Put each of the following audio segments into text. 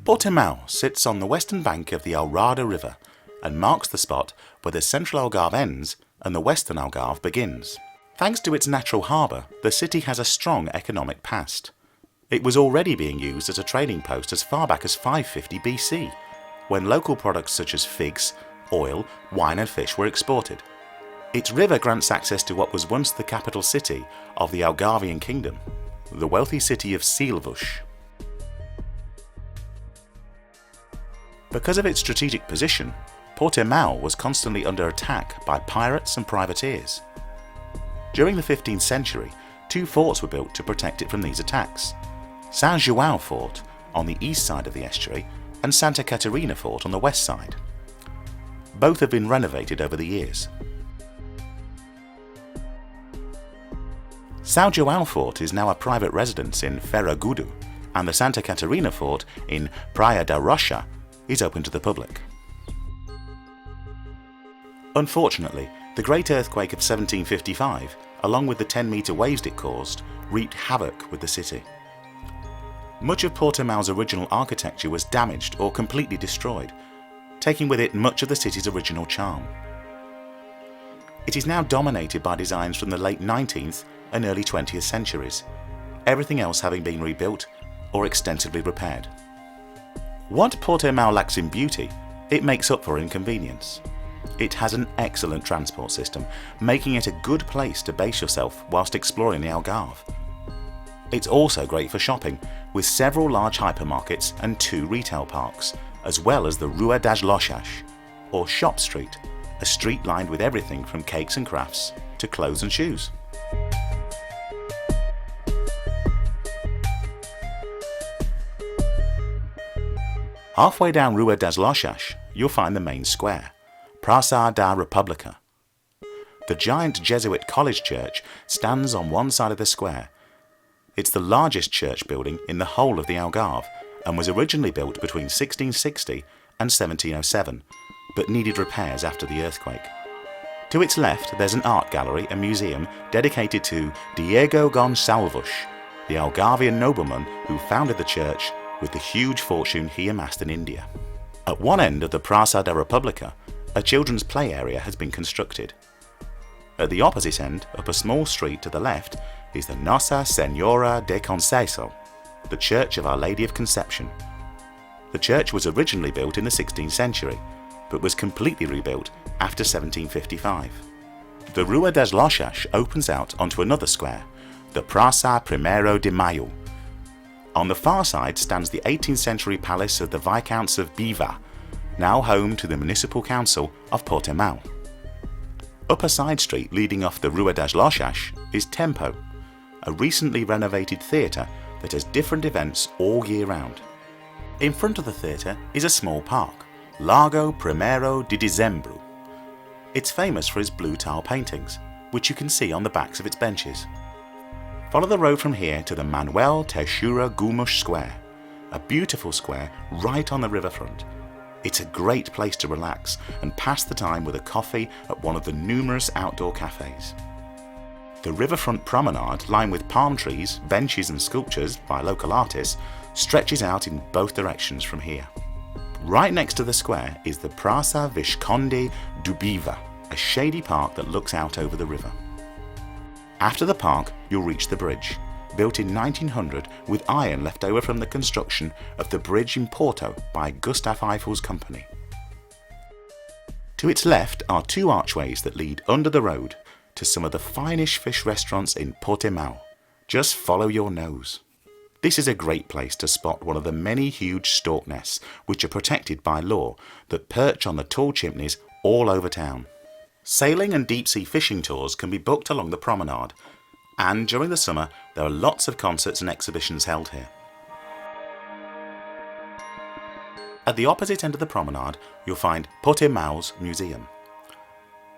Portimão sits on the western bank of the Algarve River and marks the spot where the central Algarve ends and the western Algarve begins. Thanks to its natural harbour, the city has a strong economic past. It was already being used as a trading post as far back as 550 BC, when local products such as figs, oil, wine and fish were exported. Its river grants access to what was once the capital city of the Algarvian kingdom, the wealthy city of Silvus. Because of its strategic position, Portimão was constantly under attack by pirates and privateers. During the 15th century, two forts were built to protect it from these attacks: São João Fort on the east side of the estuary and Santa Catarina Fort on the west side. Both have been renovated over the years. São João Fort is now a private residence in Ferragudo, and the Santa Catarina Fort in Praia da Rocha is open to the public. Unfortunately, the Great Earthquake of 1755, along with the 10-metre waves it caused, wreaked havoc with the city. Much of Portimão's original architecture was damaged or completely destroyed, taking with it much of the city's original charm. It is now dominated by designs from the late 19th and early 20th centuries, everything else having been rebuilt or extensively repaired. What Portimão lacks in beauty, it makes up for in convenience. It has an excellent transport system, making it a good place to base yourself whilst exploring the Algarve. It's also great for shopping, with several large hypermarkets and 2 retail parks, as well as the Rua das Lojas, or Shop Street, a street lined with everything from cakes and crafts to clothes and shoes. Halfway down Rua das Lojas, you'll find the main square, Praça da República. The giant Jesuit college church stands on one side of the square. It's the largest church building in the whole of the Algarve and was originally built between 1660 and 1707, but needed repairs after the earthquake. To its left, there's an art gallery and museum dedicated to Diego Gonçalves, the Algarvian nobleman who founded the church with the huge fortune he amassed in India. At one end of the Praça da República, a children's play area has been constructed. At the opposite end, up a small street to the left, is the Nossa Senhora de Conceição, the Church of Our Lady of Conception. The church was originally built in the 16th century, but was completely rebuilt after 1755. The Rua das Lojas opens out onto another square, the Praça 1 de Maio. On the far side stands the 18th century palace of the Viscounts of Biva, now home to the Municipal Council of Portimão. Up a side street leading off the Rua das Lojas is Tempo, a recently renovated theatre that has different events all year round. In front of the theatre is a small park, Largo 1 de Dezembro. It's famous for its blue tile paintings, which you can see on the backs of its benches. Follow the road from here to the Manuel Teixeira Gomes Square, a beautiful square right on the riverfront. It's a great place to relax and pass the time with a coffee at one of the numerous outdoor cafes. The Riverfront Promenade, lined with palm trees, benches and sculptures by local artists, stretches out in both directions from here. Right next to the square is the Praça Visconde do Biva, a shady park that looks out over the river. After the park, you'll reach the bridge, built in 1900 with iron left over from the construction of the bridge in Porto by Gustav Eiffel's company. To its left are 2 archways that lead under the road to some of the finest fish restaurants in Portimão. Just follow your nose. This is a great place to spot one of the many huge stork nests which are protected by law that perch on the tall chimneys all over town. Sailing and deep-sea fishing tours can be booked along the promenade, and during the summer there are lots of concerts and exhibitions held here. At the opposite end of the promenade you'll find Potty-Mouthed Museum.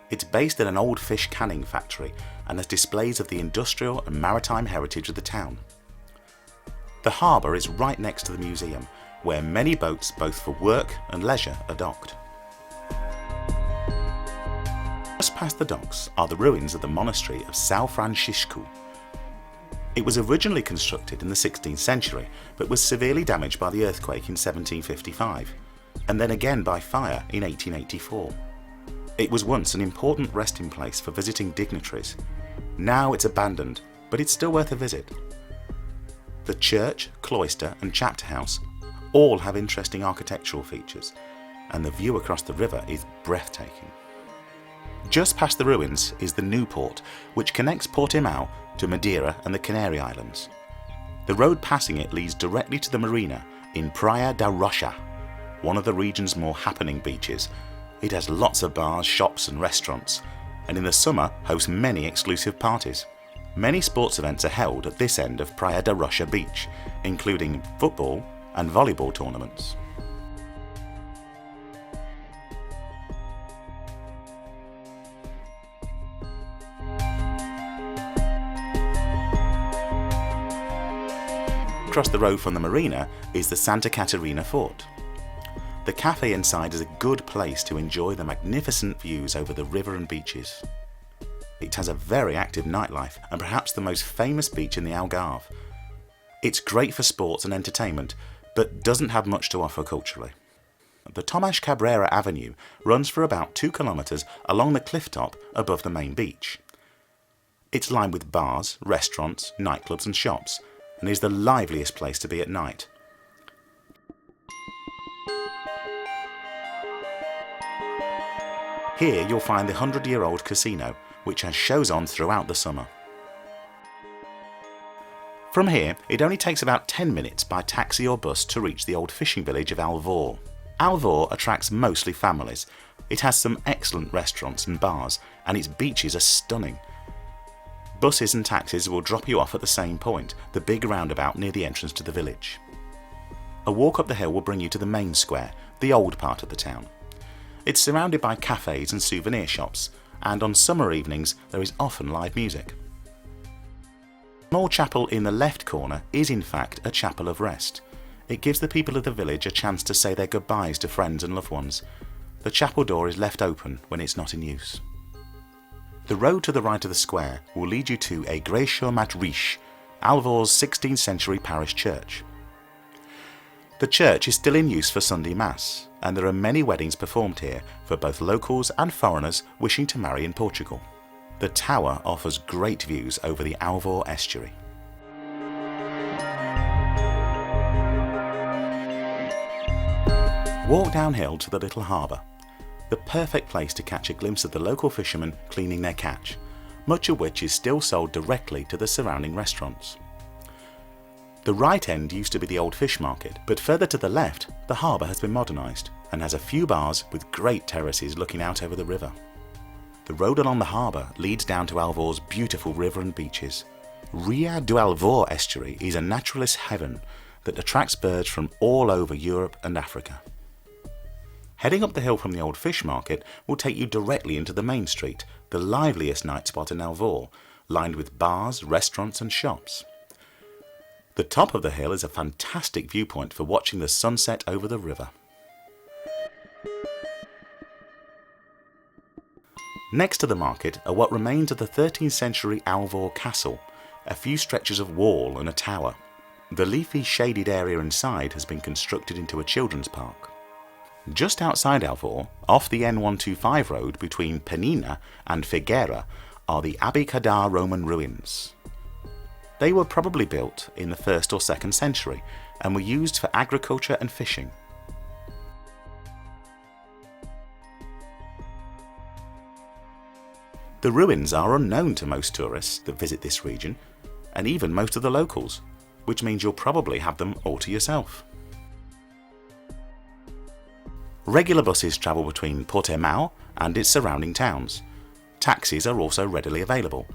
It's based in an old fish canning factory and has displays of the industrial and maritime heritage of the town. The harbour is right next to the museum, where many boats both for work and leisure are docked. Just past the docks are the ruins of the Monastery of São Francisco. It was originally constructed in the 16th century, but was severely damaged by the earthquake in 1755, and then again by fire in 1884. It was once an important resting place for visiting dignitaries. Now it's abandoned, but it's still worth a visit. The church, cloister and chapter house all have interesting architectural features, and the view across the river is breathtaking. Just past the ruins is the new port, which connects Portimão to Madeira and the Canary Islands. The road passing it leads directly to the marina in Praia da Rocha, one of the region's more happening beaches. It has lots of bars, shops and restaurants, and in the summer hosts many exclusive parties. Many sports events are held at this end of Praia da Rocha beach, including football and volleyball tournaments. Across the road from the marina is the Santa Catarina fort. The cafe inside is a good place to enjoy the magnificent views over the river and beaches. It has a very active nightlife and perhaps the most famous beach in the Algarve. It's great for sports and entertainment, but doesn't have much to offer culturally. The Tomás Cabrera Avenue runs for about 2 kilometers along the cliff top above the main beach. It's lined with bars, restaurants, nightclubs and shops, and is the liveliest place to be at night. Here you'll find the 100-year-old casino, which has shows on throughout the summer. From here, it only takes about 10 minutes by taxi or bus to reach the old fishing village of Alvor. Alvor attracts mostly families. It has some excellent restaurants and bars, and its beaches are stunning. Buses and taxis will drop you off at the same point, the big roundabout near the entrance to the village. A walk up the hill will bring you to the main square, the old part of the town. It's surrounded by cafes and souvenir shops, and on summer evenings there is often live music. The small chapel in the left corner is in fact a chapel of rest. It gives the people of the village a chance to say their goodbyes to friends and loved ones. The chapel door is left open when it's not in use. The road to the right of the square will lead you to Igreja Matriz, Alvor's 16th century parish church. The church is still in use for Sunday Mass, and there are many weddings performed here for both locals and foreigners wishing to marry in Portugal. The tower offers great views over the Alvor estuary. Walk downhill to the little harbour, the perfect place to catch a glimpse of the local fishermen cleaning their catch, much of which is still sold directly to the surrounding restaurants. The right end used to be the old fish market, but further to the left, the harbour has been modernised and has a few bars with great terraces looking out over the river. The road along the harbour leads down to Alvor's beautiful river and beaches. Ria do Alvor estuary is a naturalist heaven that attracts birds from all over Europe and Africa. Heading up the hill from the old fish market will take you directly into the main street, the liveliest night spot in Alvor, lined with bars, restaurants and shops. The top of the hill is a fantastic viewpoint for watching the sunset over the river. Next to the market are what remains of the 13th century Alvor Castle, a few stretches of wall and a tower. The leafy shaded area inside has been constructed into a children's park. Just outside Alvor, off the N125 road between Penina and Figueira, are the Abbey Kedar Roman ruins. They were probably built in the 1st or 2nd century and were used for agriculture and fishing. The ruins are unknown to most tourists that visit this region, and even most of the locals, which means you'll probably have them all to yourself. Regular buses travel between Portimão and its surrounding towns. Taxis are also readily available,